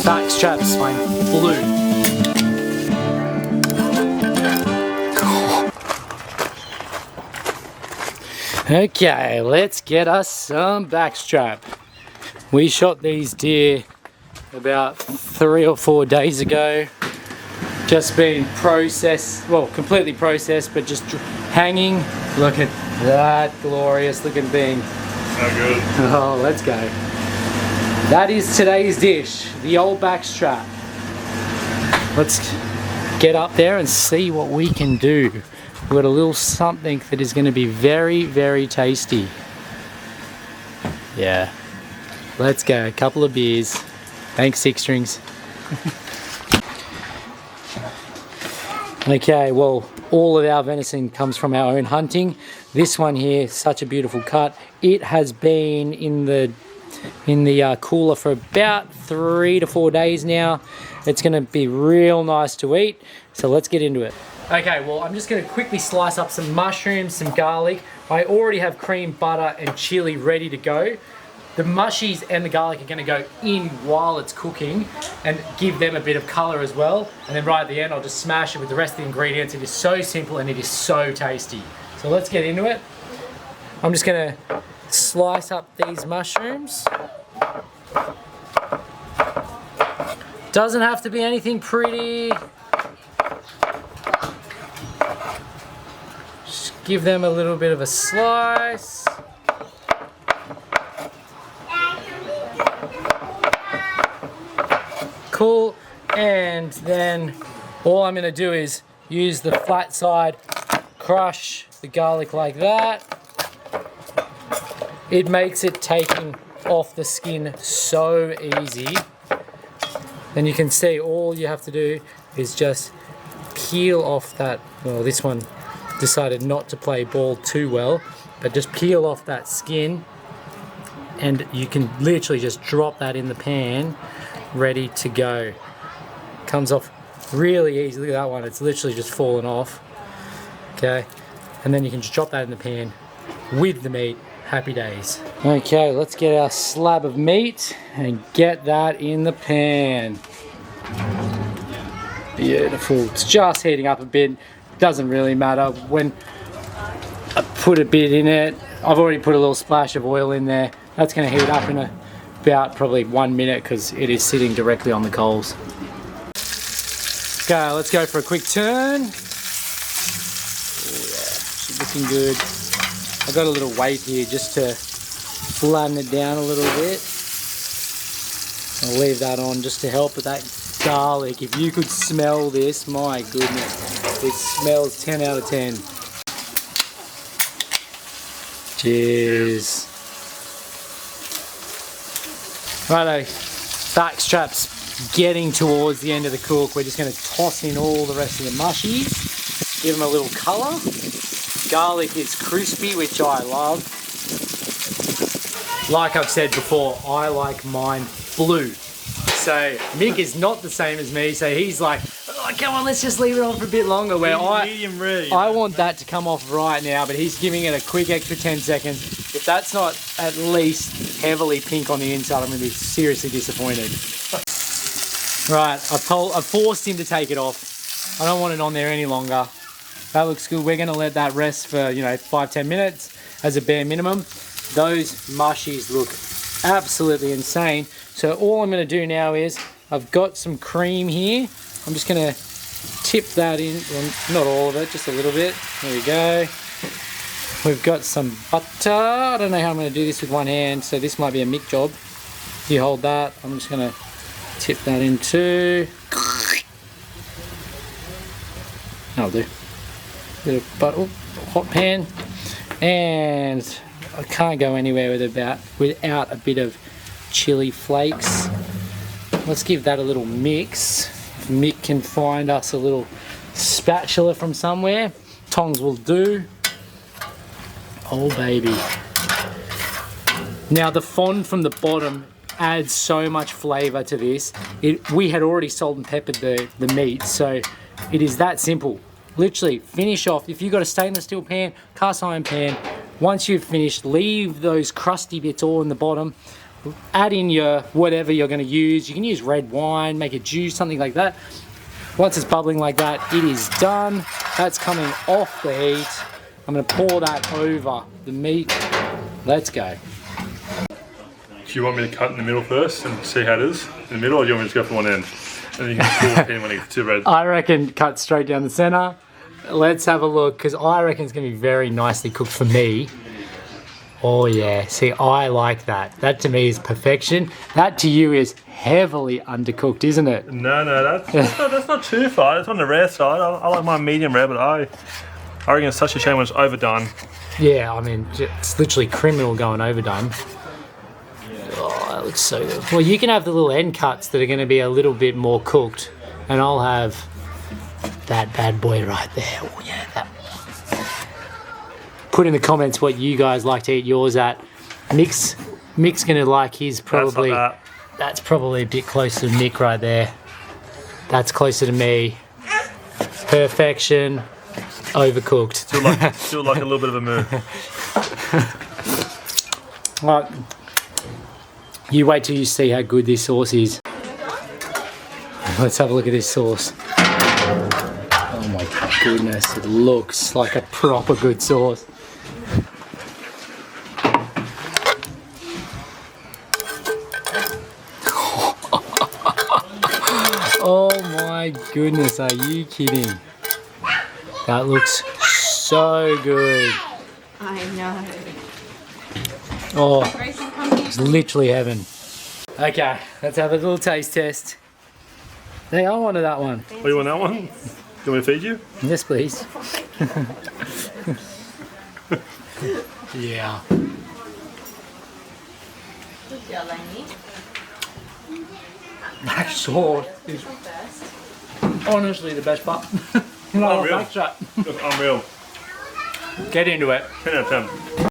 Backstrap's my blue. Okay, let's get us some backstrap. We shot these deer about 3 or 4 days ago. Just been processed, well, completely processed, but just hanging. Look at that glorious looking thing. So good. Oh, let's go. That is today's dish, the old backstrap. Let's get up there and see what we can do. We've got a little something that is going to be very, very tasty. Yeah. Let's go. A couple of beers. Thanks, Six Strings. Okay, well, all of our venison comes from our own hunting. This one here, such a beautiful cut. It has been in the cooler for about 3 to 4 days now. It's going to be real nice to eat. So let's get into it. Okay, well, I'm just going to quickly slice up some mushrooms, some garlic. I already have cream, butter, and chili ready to go. The mushies and the garlic are going to go in while it's cooking and give them a bit of colour as well. And then right at the end, I'll just smash it with the rest of the ingredients. It is so simple and it is so tasty. So let's get into it. I'm just going to slice up these mushrooms. Doesn't have to be anything pretty. Just give them a little bit of a slice. Cool. And then all I'm going to do is use the flat side, crush the garlic like that. It makes it taking off the skin so easy. And you can see all you have to do is just peel off that, well, this one decided not to play ball too well, but just peel off that skin and you can literally just drop that in the pan, ready to go. Comes off really easy. Look at that one, it's literally just fallen off. Okay, and then you can just drop that in the pan with the meat. Happy days. Okay, let's get our slab of meat and get that in the pan. Beautiful. It's just heating up a bit. Doesn't really matter. When I put a bit in it, I've already put a little splash of oil in there. That's going to heat up in about probably 1 minute because it is sitting directly on the coals. Okay, let's go for a quick turn. Oh yeah, she's looking good. I've got a little weight here just to flatten it down a little bit. I'll leave that on just to help with that garlic. If you could smell this, my goodness, it smells 10 out of 10. Cheers. Righto, backstrap's getting towards the end of the cook. We're just going to toss in all the rest of the mushies, give them a little colour. Garlic is crispy, which I love. Like I've said before, I like mine blue. So Mick is not the same as me, so he's like, oh, come on, let's just leave it on for a bit longer. Where I want that to come off right now, but he's giving it a quick extra 10 seconds. If that's not at least heavily pink on the inside, I'm going to be seriously disappointed. Right, I've forced him to take it off. I don't want it on there any longer. That looks good. We're going to let that rest for, 5-10 minutes as a bare minimum. Those mushies look absolutely insane. So all I'm going to do now is, I've got some cream here. I'm just going to tip that in, well, not all of it, just a little bit. There we go. We've got some butter. I don't know how I'm going to do this with one hand, so this might be a Mick job. You hold that. I'm just going to tip that in too. That'll do. Bit of butter, hot pan, and I can't go anywhere without a bit of chili flakes. Let's give that a little mix. If Mick can find us a little spatula from somewhere, tongs will do. Oh baby. Now the fond from the bottom adds so much flavour to this. We had already salt and peppered the meat, so it is that simple. Literally finish off. If you've got a stainless steel pan, cast iron pan, once you've finished, leave those crusty bits all in the bottom, add in your whatever you're going to use. You can use red wine, make a juice, something like that. Once it's bubbling like that, it is done. That's coming off the heat. I'm going to pour that over the meat. Let's go. Do you want me to cut in the middle first and see how it is in the middle, or do you want me to just go from one end? And you can pull it in when it's too red. I reckon cut straight down the center. Let's have a look, because I reckon it's going to be very nicely cooked for me. Oh yeah, see, I like that. That to me is perfection. That to you is heavily undercooked, isn't it? No, that's not too far. It's on the rare side. I like my medium rare, but I reckon it's such a shame when it's overdone. Yeah, I mean, it's literally criminal going overdone. Oh, that looks so good. Well, you can have the little end cuts that are going to be a little bit more cooked, and I'll have that bad boy right there. Oh yeah, that. Put in the comments what you guys like to eat yours at. Mick's gonna like his probably. That's probably a bit closer to Mick right there. That's closer to me. Perfection. Overcooked. Still like a little bit of a moo. Right. You wait till you see how good this sauce is. Let's have a look at this sauce. Oh my goodness, it looks like a proper good sauce. Oh my goodness, are you kidding? That looks so good. I know. Oh, it's literally heaven. Okay, let's have a little taste test. Hey, I wanted that one. Oh, you want that one? Do you want me to feed you? Yes, please. Yeah. That sauce is honestly the best part. Unreal. Backstrap. Unreal. Get into it. 10 out of 10.